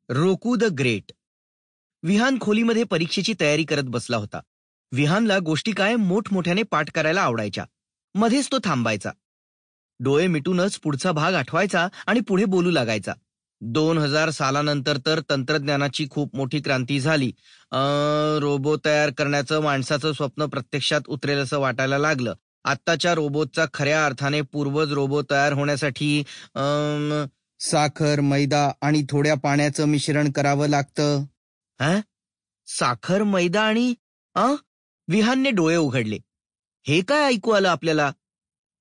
Roku the great. Vihaan खोलीमध्ये परीक्षेची तयारी करत बसला होता. विहानला गोष्टी काय मोठमोठ्याने पाठ करायला आवडायच्या. मध्येच तो थांबायचा. डोळे मिटूनच पुढचा भाग आठवायचा आणि पुढे बोलू लागायचा. 2000 सालानंतर तर तंत्रज्ञानाची खूप मोठी क्रांती झाली. रोबो तयार करण्याचं माणसाचं स्वप्न प्रत्यक्षात उतरेल असं वाटायला लागलं. आत्ताच्या रोबोटचा खऱ्या अर्थाने पूर्वज रोबो तयार होण्यासाठी साखर, मैदा आणि थोड्या पाण्याचं मिश्रण करावं लागतं. साखर, मैदा आणि विहानने डोळे उघडले. हे काय ऐकू आलं आपल्याला?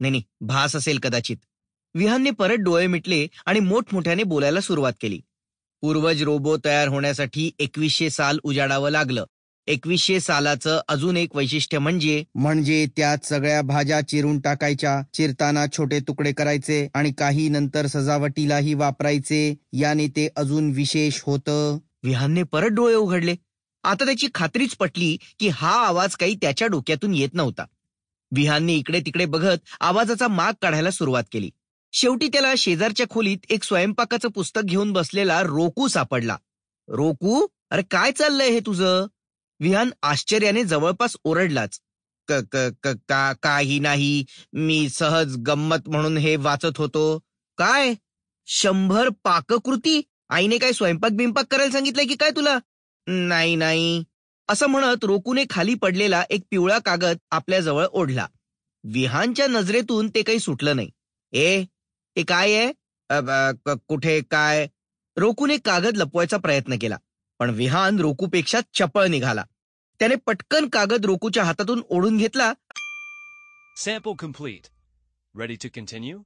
नाही, भास असेल कदाचित. विहानने परत डोळे मिटले आणि मोठमोठ्याने बोलायला सुरुवात केली. पूर्वज रोबो तयार होण्यासाठी 2100 साल उजाडावं लागलं. 2100 सालाचं अजून एक वैशिष्ट्य म्हणजे त्यात सगळ्या भाज्या चिरून टाकायच्या, चिरताना छोटे तुकडे करायचे आणि काही नंतर सजावटीलाही वापरायचे. याने ते अजून विशेष होतं. विहानने परत डोळे उघडले. आता त्याची खात्रीच पटली की हा आवाज काही त्याच्या डोक्यातून येत नव्हता. विहानने इकडे तिकडे बघत आवाजाचा माग काढायला सुरुवात केली. शेवटी त्याला शेजारच्या खोलीत एक स्वयंपाकाचं पुस्तक घेऊन बसलेला रोकू सापडला. रोकू, अरे काय चाललंय हे तुझं? विहान आश्चर्याने जवळपास ओरडलाच. काही नाही, मी सहज गंमत म्हणून हे वाचत होतो. काय 100 पाककृती? आईने काय स्वयंपाक बिंपाक करायला सांगितलंय की काय तुला? नाही असं म्हणत रोकूने खाली पडलेला एक पिवळा कागद आपल्या जवळ ओढला. विहानच्या नजरेतून ते काही सुटलं नाही. हे काय आहे? कुठे काय? रोकूने कागद लपवायचा प्रयत्न केला, पण विहान रोकूपेक्षा चपळ निघाला. त्याने पटकन कागद रोकूच्या हातातून ओढून घेतला. Sample complete. Ready to continue?